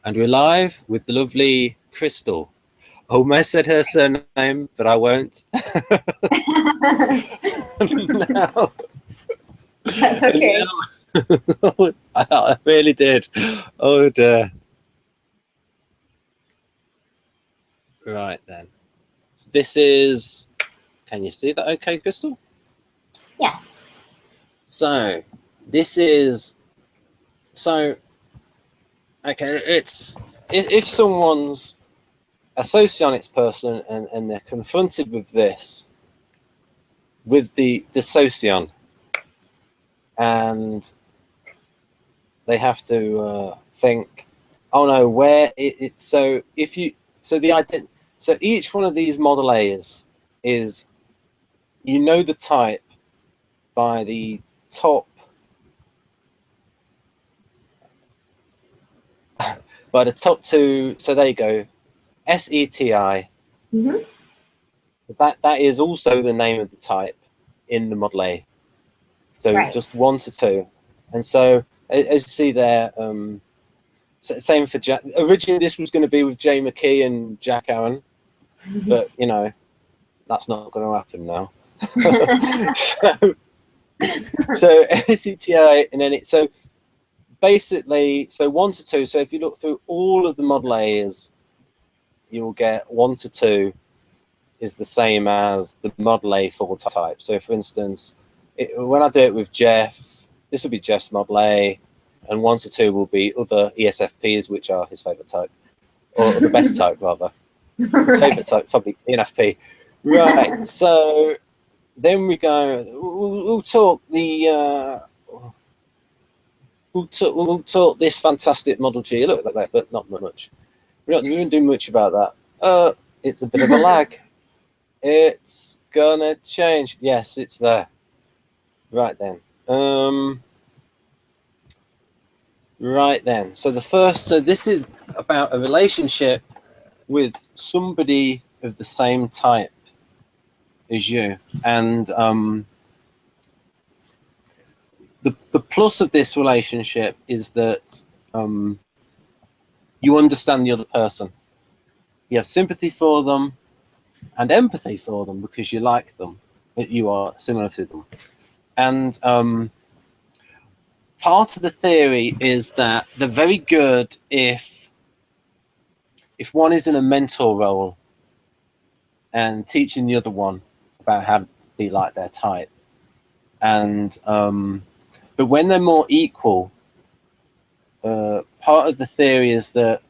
And we're live with the lovely Crystal. Almost said her surname, but I won't. No. That's okay. No. I really did. Oh dear. Right then. This is, can you see that okay, Crystal? Yes. So this is, so okay, it's if someone's a socionics person and they're confronted with this, with the soci, and they have to think, oh no, where it's so if you so the idea, so each one of these model A's is, you know, the type by the top two. So there you go, SETI. Mm-hmm. That is also the name of the type in the model A. So Right. just 1 to 2, and so as you see there, same for Jack. Originally, this was going to be with Jay McKee and Jack Aaron, but you know, that's not going to happen now. so SETI, and then so basically, so 1 to 2. So if you look through all of the model A's, you'll get 1 to 2 is the same as the model A full type. So for instance, when I do it with Jeff, this will be Jeff's model A, and 1 to 2 will be other ESFPs, which are his favorite type, or the best type rather. His favorite type, probably ENFP. Right. So then we go. We'll talk the. We'll talk this fantastic model G. Look like that, but not much. We don't do much about that. It's a bit of a lag. It's gonna change. Yes, it's there. Right then. Right then. So this is about a relationship with somebody of the same type as you, and the plus of this relationship is that you understand the other person. You have sympathy for them and empathy for them because you like them, that you are similar to them. And part of the theory is that they're very good if one is in a mentor role and teaching the other one about how to be like their type. And but when they're more equal, part of the theory is that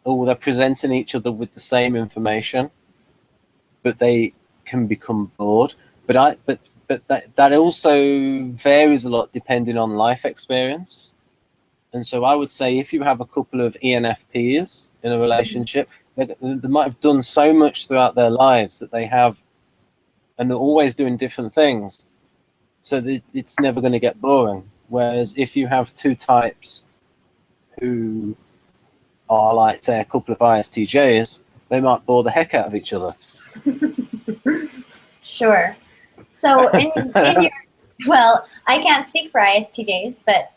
they're presenting each other with the same information, but they can become bored. But that also varies a lot depending on life experience. And so I would say if you have a couple of ENFPs in a relationship, they might have done so much throughout their lives that they have, and they're always doing different things, so that it's never going to get boring. Whereas if you have two types who are like, say, a couple of ISTJs, they might bore the heck out of each other. Sure. So in your, well, I can't speak for ISTJs, but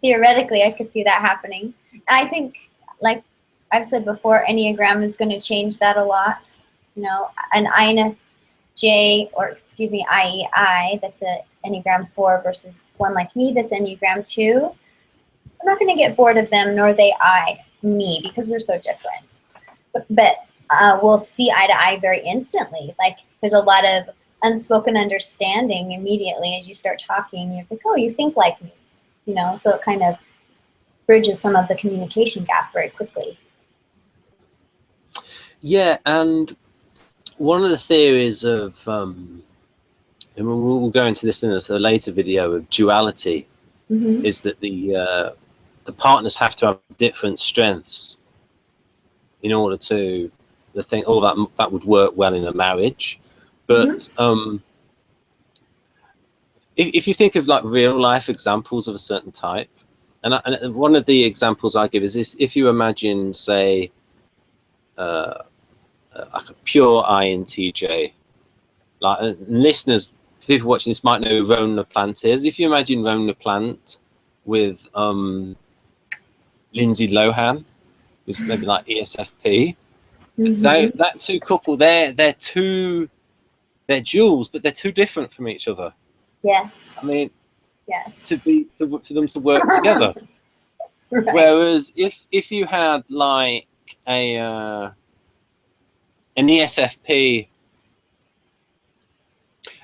theoretically I could see that happening. I think, like I've said before, Enneagram is going to change that a lot. You know, an INFJ, or excuse me, IEI, that's a Enneagram 4 versus one like me that's Enneagram 2. I'm not going to get bored of them, nor they me, because we're so different. But we'll see eye to eye very instantly. Like, there's a lot of unspoken understanding immediately as you start talking. You're like, oh, you think like me, you know. So it kind of bridges some of the communication gap very quickly. Yeah, and one of the theories of, and we'll go into this in a later video, of duality, is that the partners have to have different strengths in order to think, oh, that would work well in a marriage. But if you think of like real life examples of a certain type, and one of the examples I give is this: if you imagine, say, like a pure INTJ, like listeners, people watching this might know who Roan LaPlante is. If you imagine Roan LaPlante with Lindsay Lohan, who's maybe like ESFP. Mm-hmm. That two couple, they're duals, but they're too different from each other. Yes. I mean, Yes. for them to work together. Right. Whereas if you had like an ESFP,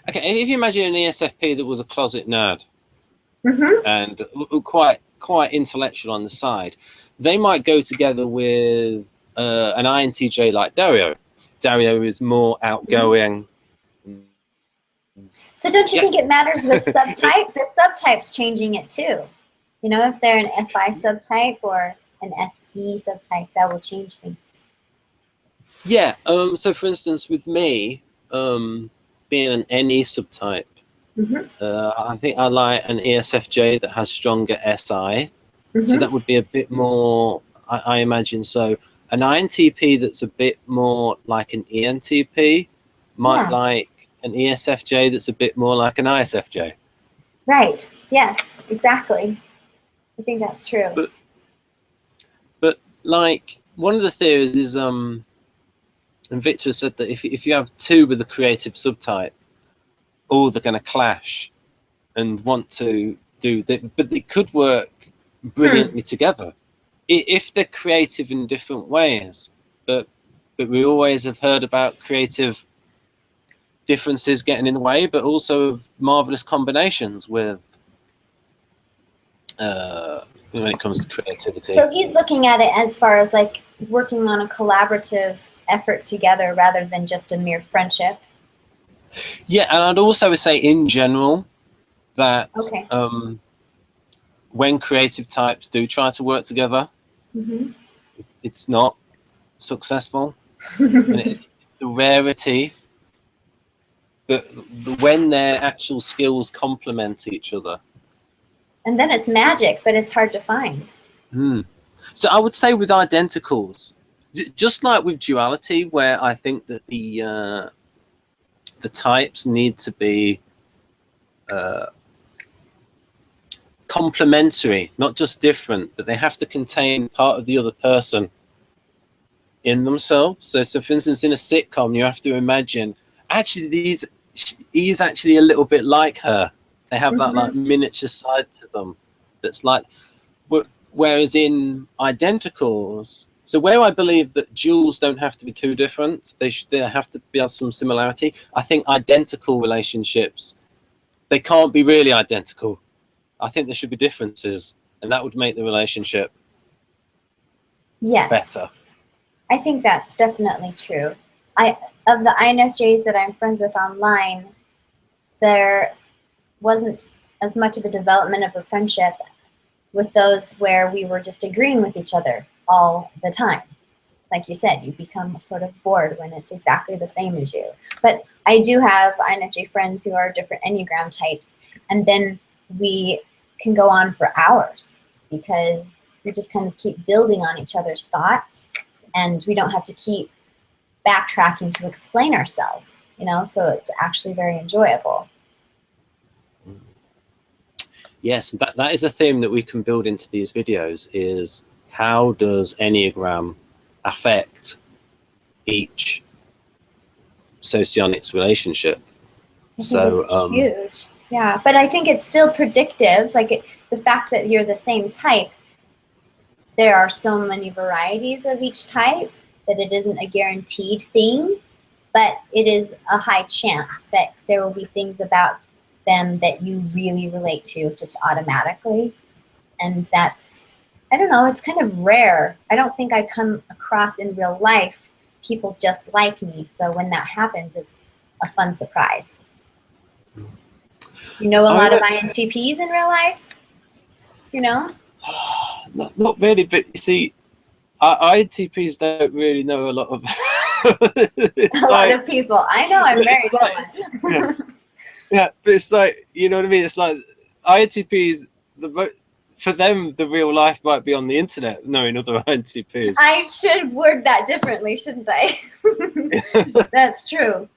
okay, if you imagine an ESFP that was a closet nerd and quite intellectual on the side, they might go together with an INTJ like Dario. Dario is more outgoing. So don't you think it matters with subtype? The subtype's changing it too. You know, if they're an FI subtype or an SE subtype, that will change things. Yeah. So for instance, with me, being an NE subtype, I think I like an ESFJ that has stronger SI. So that would be a bit more, I imagine. So an INTP that's a bit more like an ENTP might like an ESFJ that's a bit more like an ISFJ. Right. Yes, exactly. I think that's true. But like one of the theories is, and Victor said that if you have two with a creative subtype, they're going to clash and want to do that, but they could work brilliantly together if they're creative in different ways. But we always have heard about creative differences getting in the way, but also marvelous combinations with when it comes to creativity. So he's looking at it as far as like working on a collaborative effort together rather than just a mere friendship. Yeah, and I'd also say in general that when creative types do try to work together, it's not successful. And the rarity that when their actual skills complement each other. And then it's magic, but it's hard to find. So I would say with identicals, just like with duality, where I think that the types need to be complementary, not just different, but they have to contain part of the other person in themselves. So for instance, in a sitcom, you have to imagine actually he is actually a little bit like her. They have that like miniature side to them that's like, whereas in identicals, so where I believe that duals don't have to be too different, they have to be some similarity. I think identical relationships, they can't be really identical. I think there should be differences, and that would make the relationship better. I think that's definitely true. Of the INFJs that I'm friends with online, there wasn't as much of a development of a friendship with those where we were just agreeing with each other all the time. Like you said, you become sort of bored when it's exactly the same as you. But I do have INFJ friends who are different enneagram types, and then we can go on for hours because we just kind of keep building on each other's thoughts, and we don't have to keep backtracking to explain ourselves, you know, so it's actually very enjoyable. Yes, that is a theme that we can build into these videos, is how does Enneagram affect each Socionics relationship? I think it's huge. Yeah, but I think it's still predictive. Like the fact that you're the same type, there are so many varieties of each type that it isn't a guaranteed thing, but it is a high chance that there will be things about them that you really relate to just automatically. And that's, I don't know, it's kind of rare. I don't think I come across in real life people just like me. So when that happens, it's a fun surprise. Do you know a lot of INTPs in real life? You know? Not really, but you see, INTPs don't really know a lot of lot of people. I know, I'm married to one. Yeah, but it's like, you know what I mean? It's like INTPs, for them, the real life might be on the internet, knowing other INTPs. I should word that differently, shouldn't I? That's true.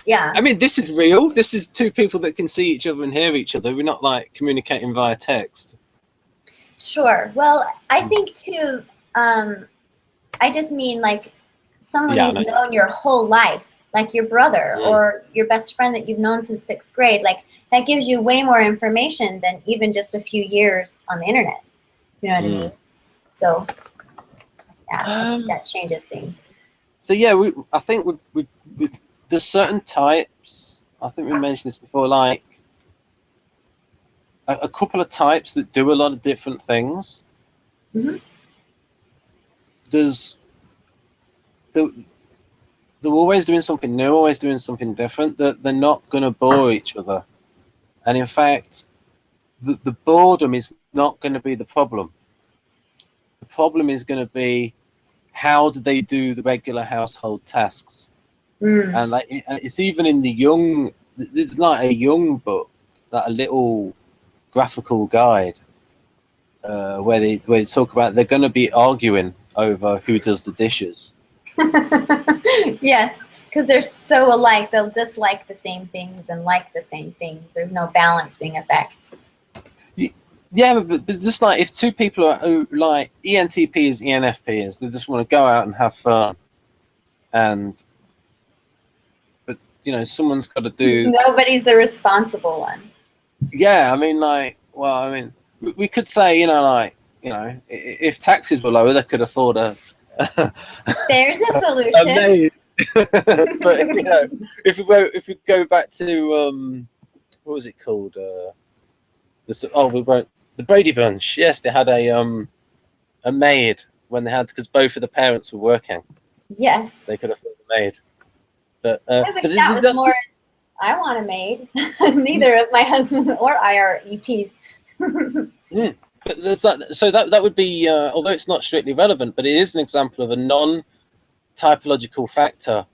Yeah. I mean, this is real. This is two people that can see each other and hear each other. We're not like communicating via text. Sure. Well, I think too, I just mean like someone Yeah, you've known your whole life, like your brother Mm. or your best friend that you've known since 6th grade. Like that gives you way more information than even just a few years on the internet. You know what I mean? So yeah, that changes things. So yeah, I think there's certain types. I think we mentioned this before, like a couple of types that do a lot of different things. Mm-hmm. They're always doing something new, always doing something different. That they're not going to bore each other, and in fact, the boredom is not going to be the problem. The problem is going to be how do they do the regular household tasks. And like it's even in the young, it's like a young book, like a little graphical guide where they talk about they're going to be arguing over who does the dishes. Yes, because they're so alike. They'll dislike the same things and like the same things. There's no balancing effect. Yeah, but just like if two people are like ENTPs, ENFPs, they just want to go out and have fun, but you know someone's got to do. Nobody's the responsible one. Yeah, I mean, like, well, I mean, we could say, if taxes were lower, they could afford a There's a solution. a maid. But if we go back to what was it called? We wrote the Brady Bunch. Yes, they had a maid when they had, because both of the parents were working. Yes. They could afford a maid. But I wish that was more. I want a maid. Neither of my husband or I are EPs. But there's that, so that would be, although it's not strictly relevant, but it is an example of a non-typological factor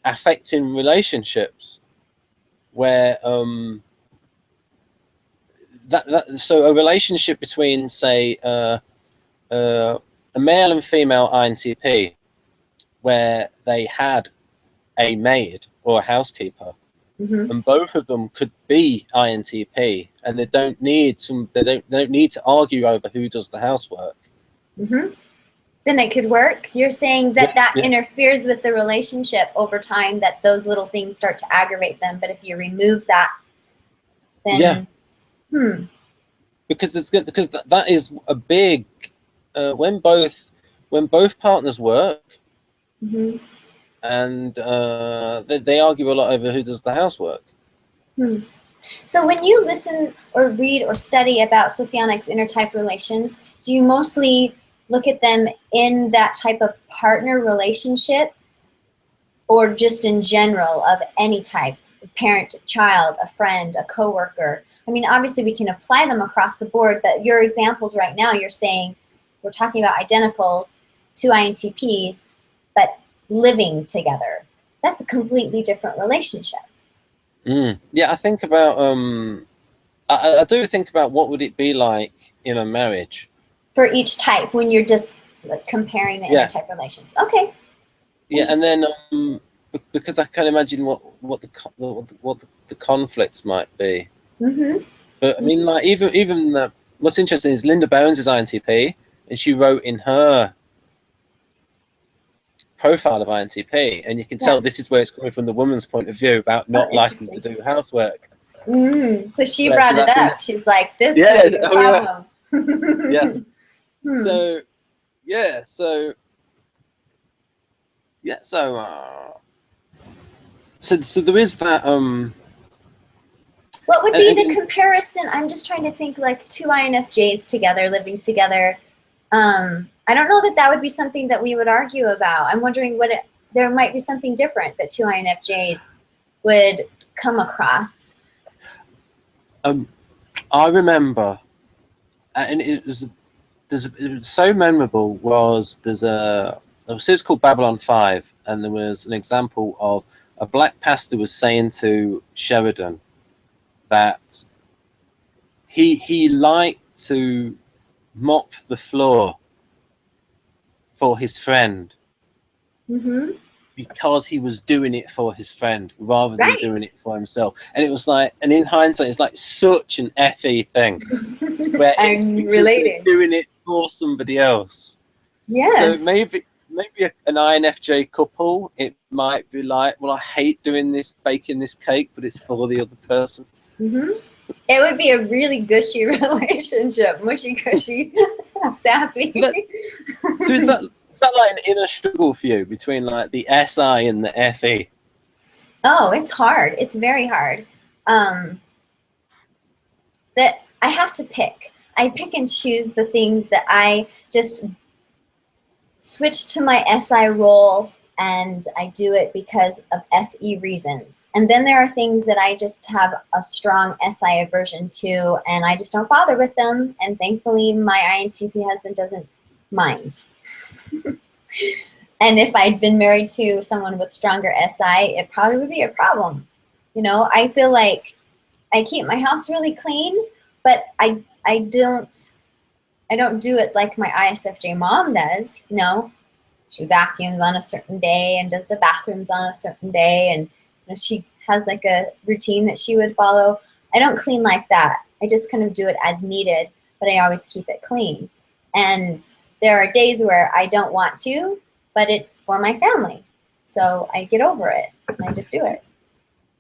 affecting relationships, where so a relationship between, say, a male and female INTP, where they had a maid or a housekeeper, and both of them could be INTP, and they don't need to argue over who does the housework. Then it could work. You're saying that interferes with the relationship over time, that those little things start to aggravate them. But if you remove that, then because that is a big when both partners work, and they argue a lot over who does the housework. So when you listen or read or study about Socionics intertype relations, do you mostly look at them in that type of partner relationship, or just in general of any type, a parent, a child, a friend, a coworker? I mean, obviously we can apply them across the board, but your examples right now, you're saying we're talking about identicals, two INTPs, but living together. That's a completely different relationship. Yeah, I think about I do think about what would it be like in a marriage for each type when you're just comparing the intertype relations. Okay. Yeah, and then because I can imagine what the conflicts might be. But I mean, like even what's interesting is Linda Bones is INTP, and she wrote in her profile of INTP, and you can tell this is where it's coming from the woman's point of view about not liking to do housework. So she brought it up. She's like, "This is a problem." So there is that. What would be the comparison? I'm just trying to think, like two INFJs together, living together. I don't know that would be something that we would argue about. I'm wondering there might be something different that two INFJs would come across. I remember, and it was so memorable. There's a series called Babylon 5, and there was an example of a black pastor was saying to Sheridan that he liked to mop the floor for his friend because he was doing it for his friend rather than doing it for himself. And it was like, and in hindsight, it's like such an FE thing where I'm relating, doing it for somebody else. So Yes. maybe an INFJ couple, it might be like, well, I hate doing this, baking this cake, but it's for the other person. Mm-hmm. It would be a really gushy relationship, mushy, gushy, sappy. So is that like an inner struggle for you between like the SI and the FE? Oh, it's hard. It's very hard. That I have to pick. I pick and choose the things that I just switch to my SI role, and I do it because of FE reasons. And then there are things that I just have a strong SI aversion to, and I just don't bother with them. And thankfully, my INTP husband doesn't mind. And if I'd been married to someone with stronger SI, it probably would be a problem. You know, I feel like I keep my house really clean, but I don't do it like my ISFJ mom does. You know, she vacuums on a certain day and does the bathrooms on a certain day, and you know, she has like a routine that she would follow. I don't clean like that. I just kind of do it as needed, but I always keep it clean. And there are days where I don't want to, but it's for my family. So I get over it and I just do it.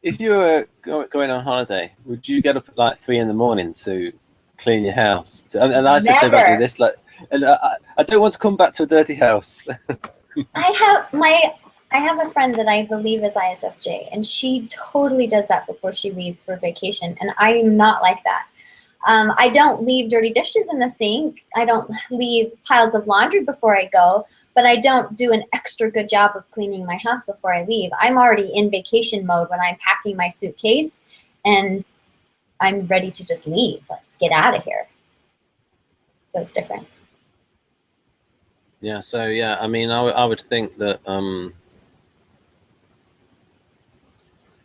If you were going on holiday, would you get up at like 3 a.m. to clean your house? And I said don't do this, like, and I don't want to come back to a dirty house. I have a friend that I believe is ISFJ, and she totally does that before she leaves for vacation, and I am not like that. I don't leave dirty dishes in the sink. I don't leave piles of laundry before I go, but I don't do an extra good job of cleaning my house before I leave. I'm already in vacation mode when I'm packing my suitcase, and I'm ready to just leave. Let's get out of here. So it's different. Yeah. So yeah, I mean, I would think that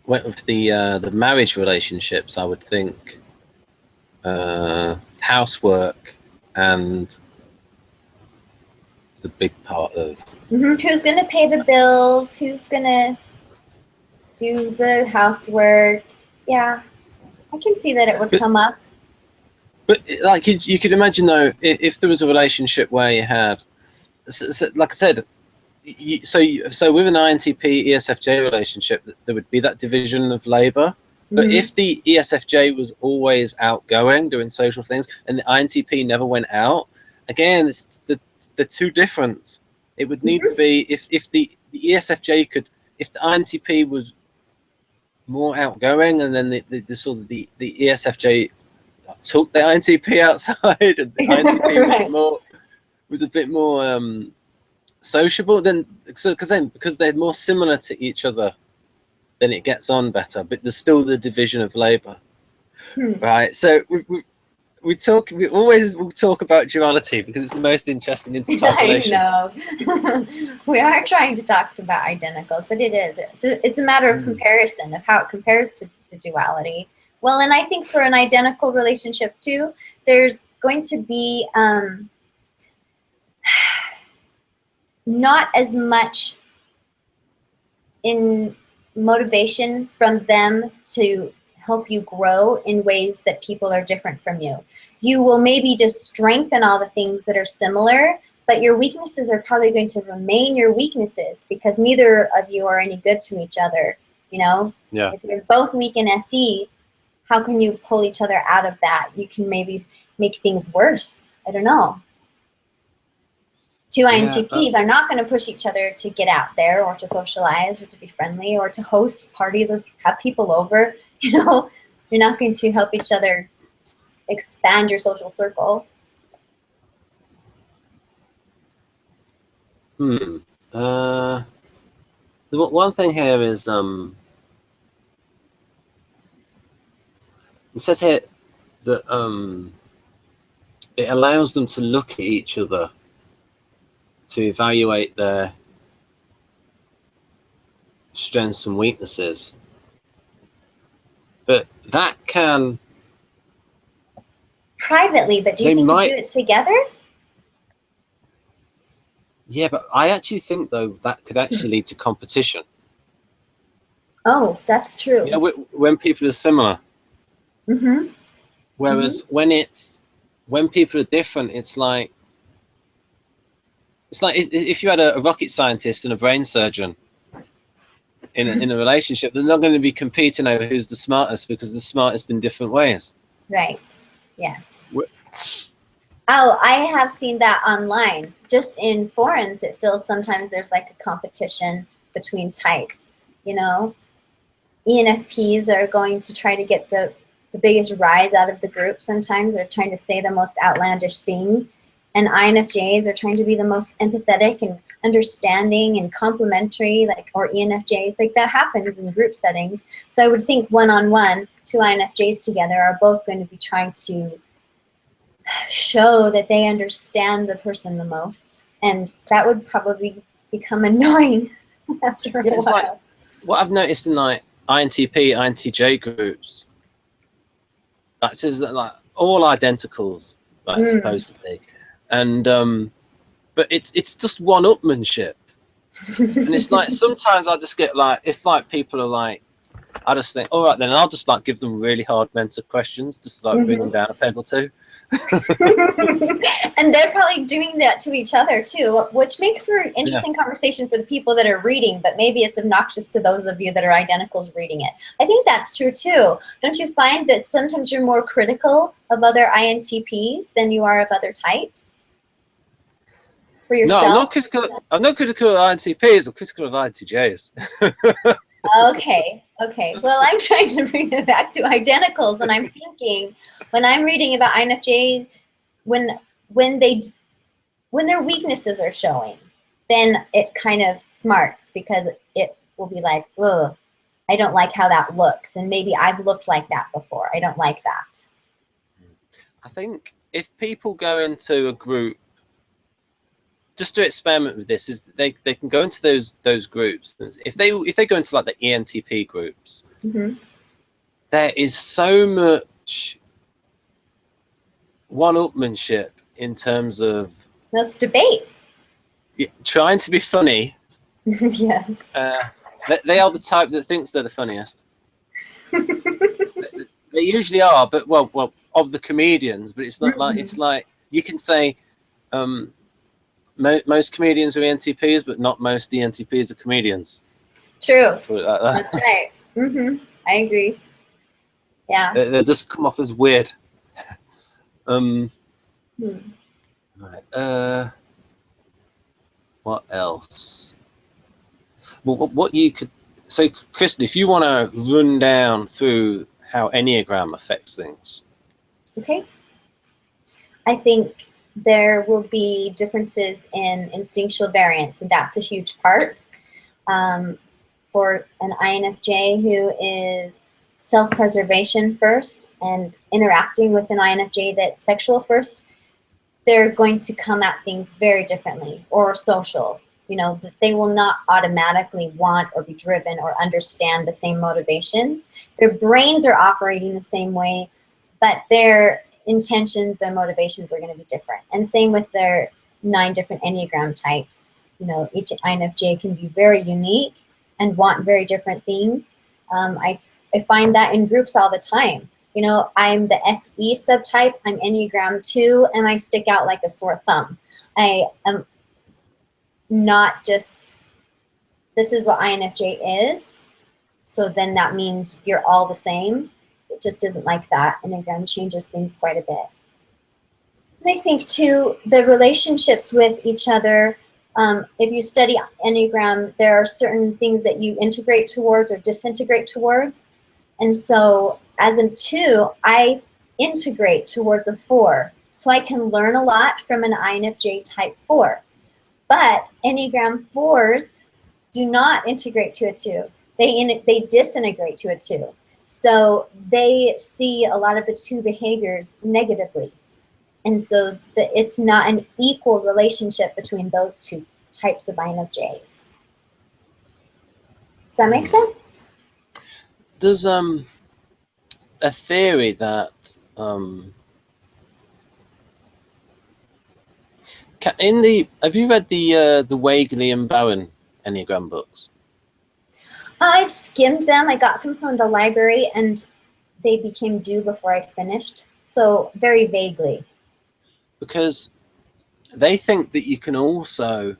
with the marriage relationships, I would think housework and is a big part of. Who's going to pay the bills? Who's going to do the housework? Yeah, I can see that it would come up. But like you could imagine though, if there was a relationship where you had, like I said, so with an INTP ESFJ relationship, there would be that division of labor. But if the ESFJ was always outgoing, doing social things, and the INTP never went out, again, it's the two different. It would need to be if the ESFJ could, if the INTP was more outgoing, and then the sort of the ESFJ took the INTP outside, and the INTP was a bit more sociable. Then because they're more similar to each other, then it gets on better. But there's still the division of labor, right? So we always will talk about duality because it's the most interesting intertype relation. I know. We are trying to talk about identicals, but it's a matter of comparison, of how it compares to duality. Well, and I think for an identical relationship too, there's going to be not as much in motivation from them to help you grow in ways that people are different from you. You will maybe just strengthen all the things that are similar, but your weaknesses are probably going to remain your weaknesses because neither of you are any good to each other, you know? Yeah. If you're both weak in SE, how can you pull each other out of that? You can maybe make things worse. I don't know. Two INTPs are not going to push each other to get out there or to socialize or to be friendly or to host parties or have people over. You know, you're not going to help each other expand your social circle. One thing here is it says here that it allows them to look at each other to evaluate their strengths and weaknesses, but that can privately. But do you think to do it together? Yeah, but I actually think though that could actually lead to competition. Oh, that's true. You know, when people are similar. Whereas when people are different, it's like It's like if you had a rocket scientist and a brain surgeon in a relationship, they're not going to be competing over who's the smartest, because they're smartest in different ways. Right. Yes. Oh, I have seen that online. Just in forums, it feels sometimes there's like a competition between types. You know, ENFPs are going to try to get the biggest rise out of the group. Sometimes they're trying to say the most outlandish thing. And INFJs are trying to be the most empathetic and understanding and complimentary, like, or ENFJs. Like, that happens in group settings. So I would think one-on-one, two INFJs together are both going to be trying to show that they understand the person the most. And that would probably become annoying after a while. Like, what I've noticed in like INTP, INTJ groups, that says that like all identicals, like, supposedly. And but it's just one-upmanship. And it's like sometimes I just get like, if like people are like, I just think, all right then, I'll just like give them really hard mental questions, just like bring them down a peg or two. And they're probably doing that to each other too, which makes for an interesting conversation for the people that are reading, but maybe it's obnoxious to those of you that are identicals reading it. I think that's true too. Don't you find that sometimes you're more critical of other INTPs than you are of other types? For yourself? No, I'm not critical of INTPs, I'm critical of INTJs. Okay. Well, I'm trying to bring it back to identicals, and I'm thinking when I'm reading about INFJs, when their weaknesses are showing, then it kind of smarts, because it will be like, ugh, I don't like how that looks, and maybe I've looked like that before. I don't like that. I think if people go into a group, just to experiment with this, is they can go into those groups. If they go into like the ENTP groups, there is so much one-upmanship in terms of, let's debate. Trying to be funny. Yes. They are the type that thinks they're the funniest. They usually are, but well, of the comedians. But it's not like, it's like you can say. Most comedians are ENTPs, but not most ENTPs are comedians. True. Like that. That's right. I agree. Yeah. They just come off as weird. Right. What else? Well, what you could... So, Kristen, if you want to run down through how Enneagram affects things. Okay. I think there will be differences in instinctual variance, and that's a huge part. For an INFJ who is self-preservation first and interacting with an INFJ that's sexual first, they're going to come at things very differently, or social. You know, they will not automatically want or be driven or understand the same motivations. Their brains are operating the same way, but their intentions, their motivations are going to be different. And same with their 9 different Enneagram types. You know, each INFJ can be very unique and want very different things. I find that in groups all the time. You know, I'm the FE subtype, I'm Enneagram 2, and I stick out like a sore thumb. I am not just, this is what INFJ is, so then that means you're all the same. It just isn't like that. Enneagram changes things quite a bit. And I think, too, the relationships with each other, if you study Enneagram, there are certain things that you integrate towards or disintegrate towards. And so as a 2, I integrate towards a 4. So I can learn a lot from an INFJ type 4. But Enneagram 4s do not integrate to a 2. They disintegrate to a 2. So they see a lot of the 2 behaviors negatively. And so it's not an equal relationship between those 2 types of INFJs. Does that make sense? Does a theory that have you read the Wagley and Bowen Enneagram books? I've skimmed them. I got them from the library, and they became due before I finished. So very vaguely. Because they think that you can also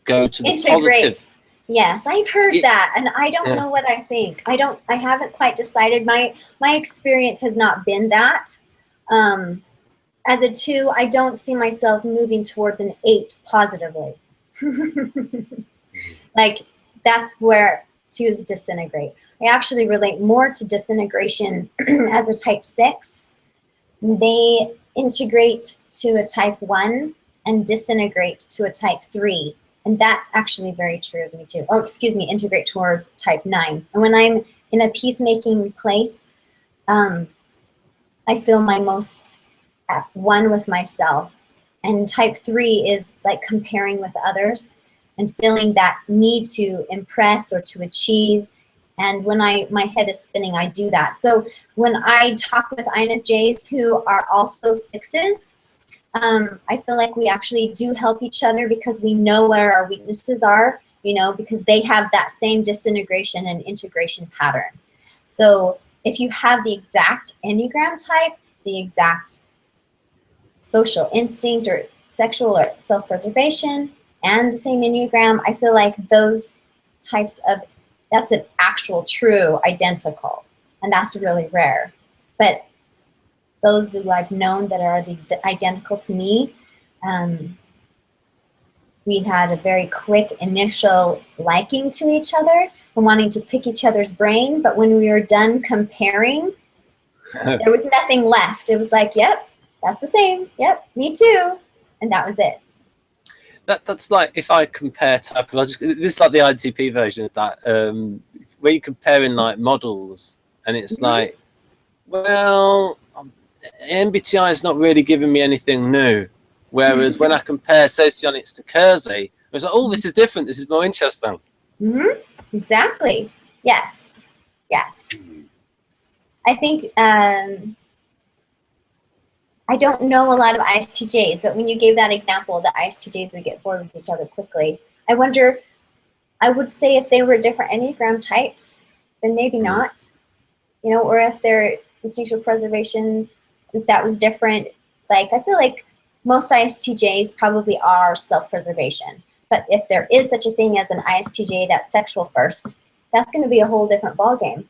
go to the Integrate. positive. Yes, I've heard that, and I don't know what I think. I haven't quite decided. My experience has not been that. As a 2, I don't see myself moving towards an 8 positively. Like, that's where 2s disintegrate. I actually relate more to disintegration as a type 6. They integrate to a type 1 and disintegrate to a type 3. And that's actually very true of me too. Oh, excuse me, integrate towards type 9. And when I'm in a peacemaking place, I feel my most at one with myself. And type 3 is like comparing with others and feeling that need to impress or to achieve. And when my head is spinning, I do that. So when I talk with INFJs who are also 6s, I feel like we actually do help each other because we know where our weaknesses are, you know, because they have that same disintegration and integration pattern. So if you have the exact enneagram type, the exact social instinct or sexual or self-preservation, and the same enneagram, I feel like those types of, that's an actual true identical, and that's really rare. But those who I've known that are the identical to me, we had a very quick initial liking to each other and wanting to pick each other's brain. But when we were done comparing, there was nothing left. It was like, yep, that's the same. Yep, me too. And that was it. That's like if I compare typologically, this is like the INTP version of that, where you're comparing like models, and it's like, well, MBTI is not really giving me anything new. Whereas when I compare Socionics to Kersey, it's like, oh, this is different. This is more interesting. Exactly. Yes. Yes. I think I don't know a lot of ISTJs, but when you gave that example, the ISTJs would get bored with each other quickly. I wonder, I would say if they were different Enneagram types, then maybe not. You know, or if their instinctual preservation, if that was different. Like, I feel like most ISTJs probably are self-preservation. But if there is such a thing as an ISTJ that's sexual first, that's going to be a whole different ballgame.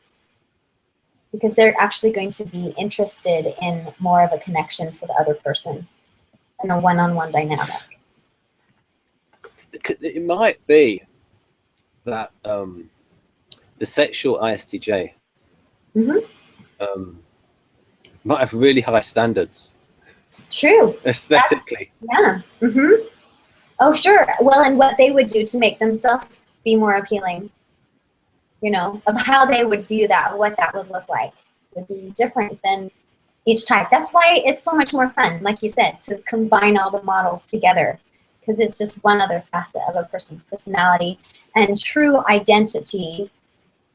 Because they're actually going to be interested in more of a connection to the other person in a one-on-one dynamic. It might be that the sexual ISTJ might have really high standards. True. Aesthetically. Yeah. Oh, sure. Well, and what they would do to make themselves be more appealing, you know, of how they would view that, what that would look like, would be different than each type. That's why it's so much more fun, like you said, to combine all the models together, because it's just one other facet of a person's personality. And true identity,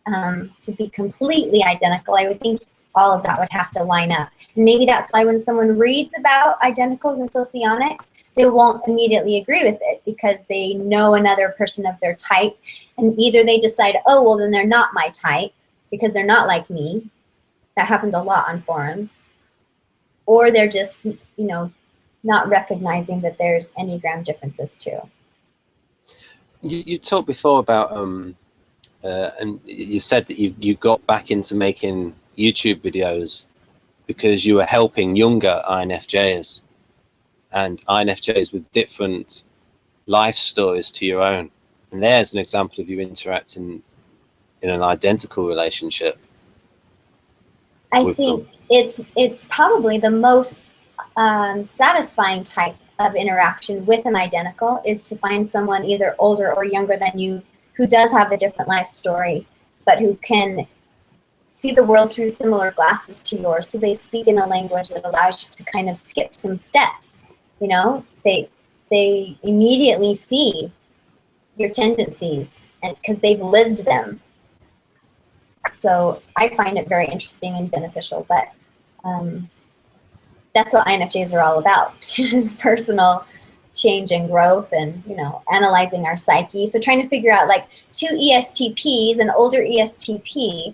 to be completely identical, I would think all of that would have to line up. And maybe that's why when someone reads about identicals and socionics, they won't immediately agree with it because they know another person of their type, and either they decide, oh, well, then they're not my type because they're not like me. That happens a lot on forums. Or they're just, you know, not recognizing that there's Enneagram differences too. You talked before about, and you said that you got back into making YouTube videos because you were helping younger INFJs and INFJs with different life stories to your own. And there's an example of you interacting in an identical relationship. I think it's probably the most satisfying type of interaction with an identical is to find someone either older or younger than you who does have a different life story, but who can see the world through similar glasses to yours. So they speak in a language that allows you to kind of skip some steps. You know, they immediately see your tendencies, and because they've lived them. So I find it very interesting and beneficial, but that's what INFJs are all about, is personal change and growth and, you know, analyzing our psyche. So trying to figure out, like, 2 ESTPs, an older ESTP,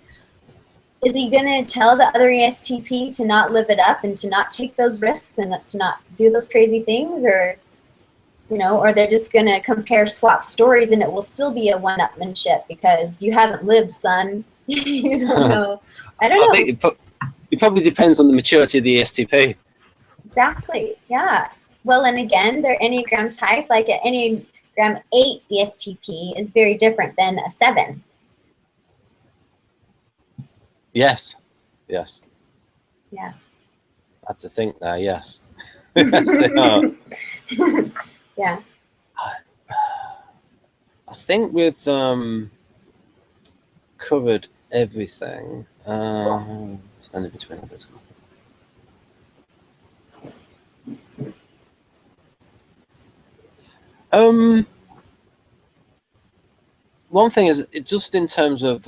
is he going to tell the other ESTP to not live it up and to not take those risks and to not do those crazy things? Or you know, or they're just going to compare swap stories and it will still be a one-upmanship because you haven't lived, son. You don't know. I don't know. I think it probably depends on the maturity of the ESTP. Exactly. Yeah. Well, and again, their Enneagram type, like an Enneagram 8 ESTP is very different than a 7. Yes. Yes. Yeah. I had to think now, yes. Yes, they are. Yeah. I think we've covered everything. Standing between others. One thing is, just in terms of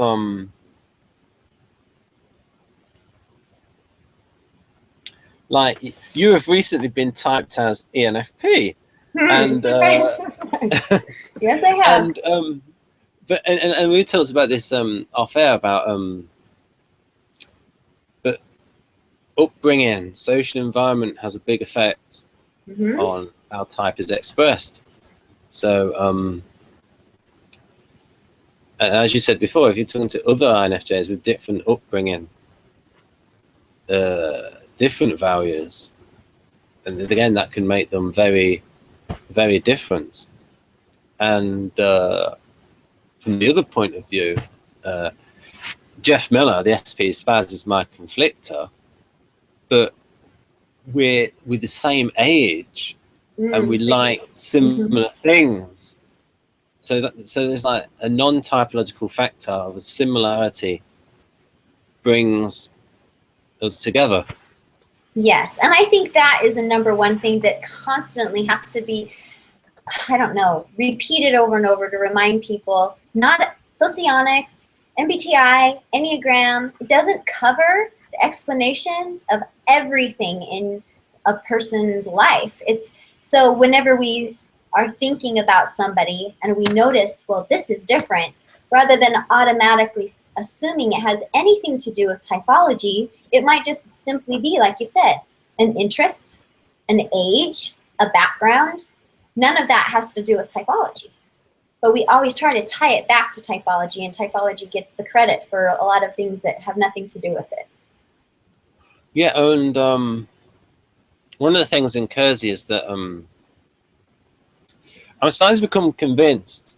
like, you have recently been typed as ENFP, and yes, I have. and but and we talked about this off air about but upbringing, social environment has a big effect on how type is expressed. So as you said before, if you're talking to other INFJs with different upbringing, different values, and again that can make them very, very different. And from the other point of view, Jeff Miller, the SP Spaz, is my conflictor, but we're the same age and we like similar things. So there's like a non-typological factor of a similarity brings us together. Yes, and I think that is the number one thing that constantly has to be, I don't know, repeated over and over to remind people, not Socionics, MBTI, Enneagram, it doesn't cover the explanations of everything in a person's life. It's so whenever we are thinking about somebody and we notice, well, this is different, rather than automatically assuming it has anything to do with typology, it might just simply be, like you said, an interest, an age, a background. None of that has to do with typology. But we always try to tie it back to typology, and typology gets the credit for a lot of things that have nothing to do with it. Yeah, and one of the things in Kersey is that I'm starting to become convinced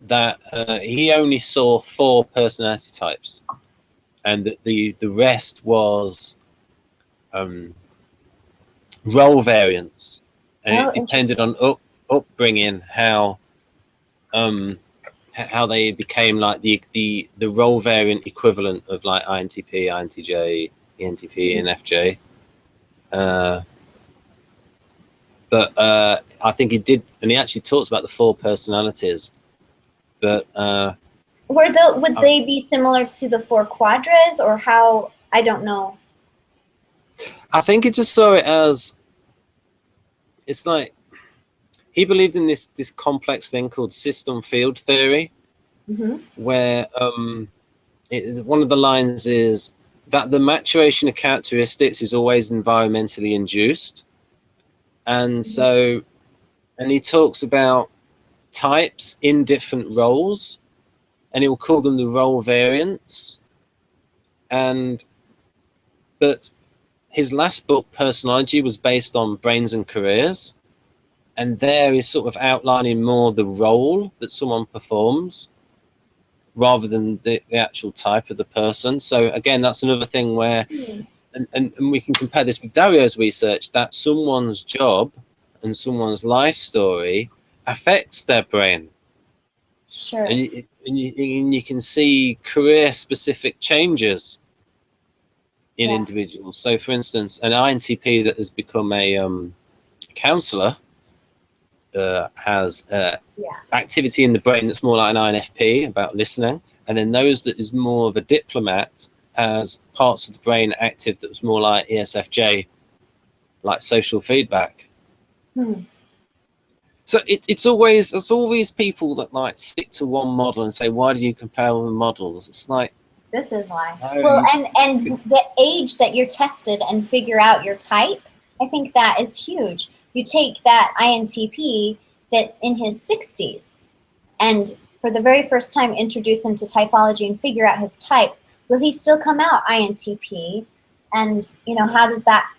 that he only saw 4 personality types, and that the rest was role variants, and it depended on upbringing how they became like the role variant equivalent of like INTP, INTJ, ENTP, ENFJ. But I think he did, and he actually talks about the 4 personalities. But would they be similar to the 4 quadras, or how? I don't know. I think he just saw it as, it's like he believed in this complex thing called system field theory, where one of the lines is that the maturation of characteristics is always environmentally induced. And so, and he talks about types in different roles, and he will call them the role variants. But his last book, Personology, was based on brains and careers, and there he's sort of outlining more the role that someone performs rather than the actual type of the person. So again, that's another thing where, and we can compare this with Dario's research, that someone's job and someone's life story affects their brain. Sure. And you can see career-specific changes in individuals. So, for instance, an INTP that has become a counsellor has activity in the brain that's more like an INFP, about listening. And then those that is more of a diplomat has parts of the brain active that was more like ESFJ, like social feedback. So it's always people that like stick to one model and say, why do you compare all the models? It's like, this is why. Well, and the age that you're tested and figure out your type, I think that is huge. you take that INTP that's in his 60s and for the very first time introduce him to typology and figure out his type, will he still come out INTP? And, you know, how is that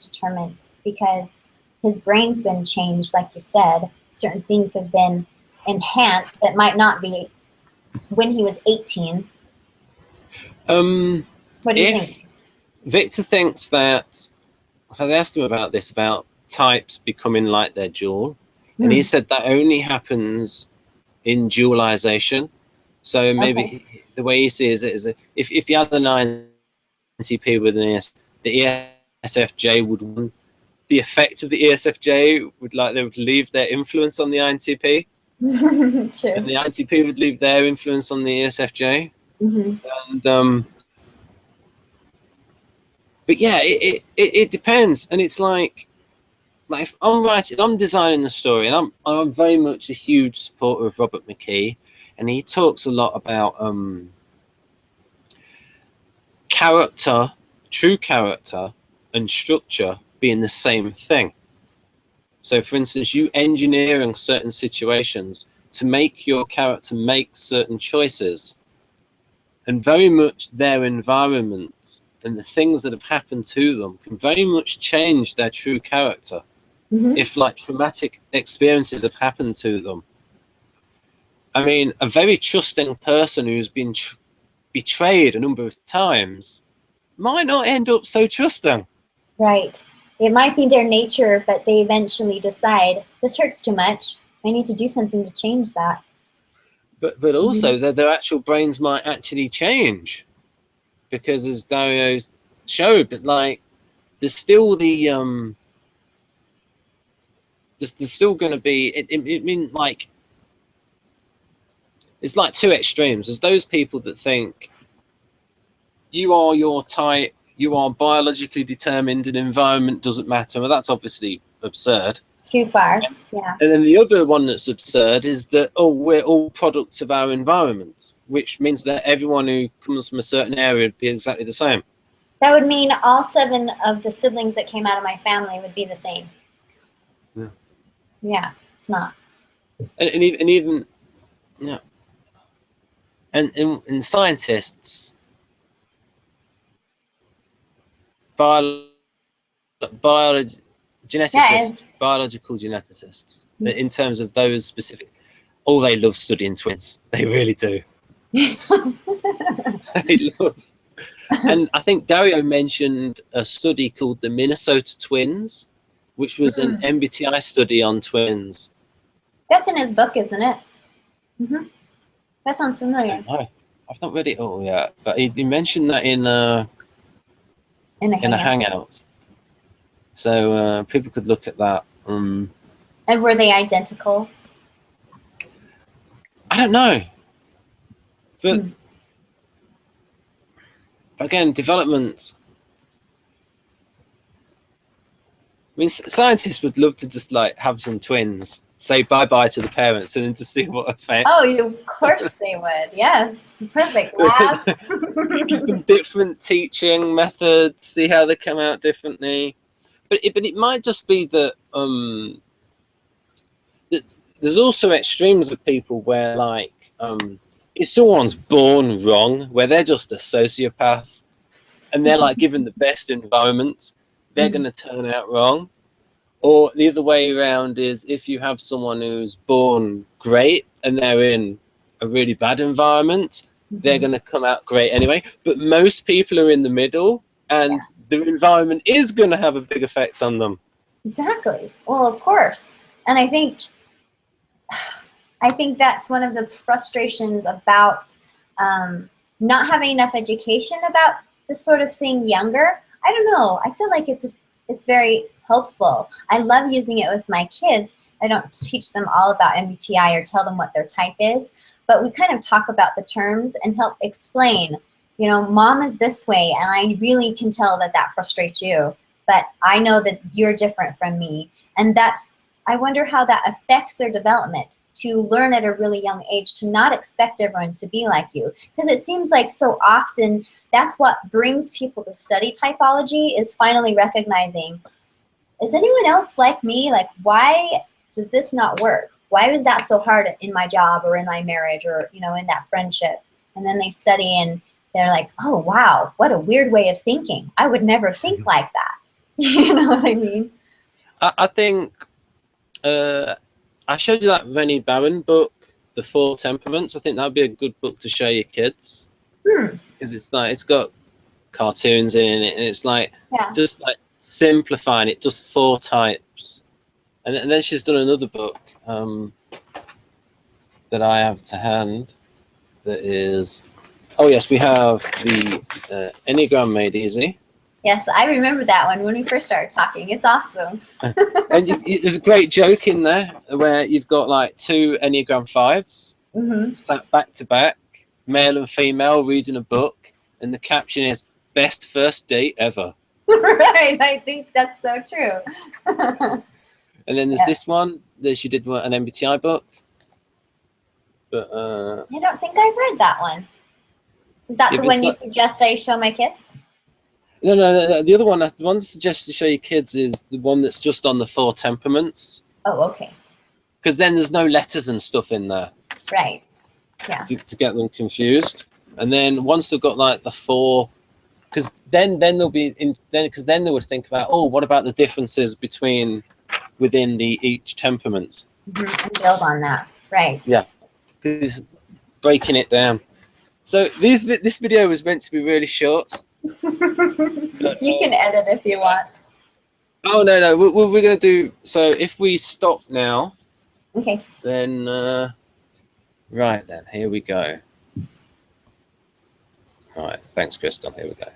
determined? Because his brain's been changed, like you said. Certain things have been enhanced that might not be when he was 18. What do you think? Victor thinks that, I asked him about this, about types becoming like their dual, and he said that only happens in dualization. So maybe the way he sees it is that if you had an INTP with an the ESFJ would win. The effect of the ESFJ would, like, they would leave their influence on the INTP. True. And the INTP would leave their influence on the ESFJ. And but yeah, it depends, and it's like if I'm designing the story, and I'm very much a huge supporter of Robert McKee, and he talks a lot about character, true character, and structure being the same thing. So, for instance, you engineering certain situations to make your character make certain choices, and very much their environment and the things that have happened to them can very much change their true character. If, like, traumatic experiences have happened to them. I mean, a very trusting person who's been betrayed a number of times might not end up so trusting. Right. It might be their nature, but they eventually decide, this hurts too much. I need to do something to change that. But also their actual brains might actually change, because as Dario showed, that, like, there's still the there's still going to be like, it's like two extremes. There's those people that think you are your type, you are biologically determined, and environment doesn't matter. Well, that's obviously absurd. Too far, yeah. And then the other one that's absurd is that, oh, we're all products of our environment, which means that everyone who comes from a certain area would be exactly the same. That would mean all 7 of the siblings that came out of my family would be the same. Yeah. Yeah, it's not. And even yeah. And scientists, geneticists, biological geneticists, in terms of those specific, they love studying twins. They really do. They love. And I think Dario mentioned a study called the Minnesota Twins, which was an MBTI study on twins. That's in his book, isn't it? That sounds familiar. I don't know. I've not read it all yet, but he mentioned that in a hangout. So people could look at that. And were they identical? I don't know. But again, development. I mean, scientists would love to just, like, have some twins, say bye-bye to the parents, and then to see what effect. Oh, of course they would. Yes. Perfect. Lab. Different teaching methods, see how they come out differently. But it might just be that there's also extremes of people where, like, if someone's born wrong, where they're just a sociopath, and they're, like, given the best environment, they're going to turn out wrong. Or the other way around is if you have someone who's born great and they're in a really bad environment, they're going to come out great anyway. But most people are in the middle, and the environment is going to have a big effect on them. Exactly. Well, of course. And I think that's one of the frustrations about not having enough education about this sort of thing younger. I don't know. I feel like it's very helpful. I love using it with my kids. I don't teach them all about MBTI or tell them what their type is, but we kind of talk about the terms and help explain, you know, Mom is this way, and I really can tell that frustrates you, but I know that you're different from me. And I wonder how that affects their development, to learn at a really young age to not expect everyone to be like you. Because it seems like so often that's what brings people to study typology, is finally recognizing is anyone else like me? Like, why does this not work? Why was that so hard in my job or in my marriage or, you know, in that friendship? And then they study and they're like, oh, wow, what a weird way of thinking. I would never think like that. You know what I mean? I think I showed you that Rennie Barron book, The Four Temperaments. I think that'd be a good book to show your kids, because it's like, it's got cartoons in it, and it's like, just like simplifying it, just 4 types. And then she's done another book that I have to hand that is, oh yes, we have the Enneagram Made Easy. Yes, I remember that one when we first started talking. It's awesome. And there's a great joke in there where you've got like 2 Enneagram 5s sat back to back, male and female, reading a book, and the caption is "Best first date ever." Right, I think that's so true. And then there's this one. She did an MBTI book, but I don't think I've read that one. Is that the one you suggest I show my kids? No. The other one, the one I suggest to show your kids is the one that's just on the 4 temperaments. Oh, okay. Because then there's no letters and stuff in there. Right. Yeah. To get them confused, and then once they've got like the 4, because then they'll be in because then they would think about, oh, what about the differences within each temperament, and build on that. Right. Yeah, because breaking it down. So this video was meant to be really short. So, you can edit if you want. Oh no, we're gonna do. So if we stop now, okay. Then right then, here we go. All right, thanks, Crystal. Here we go.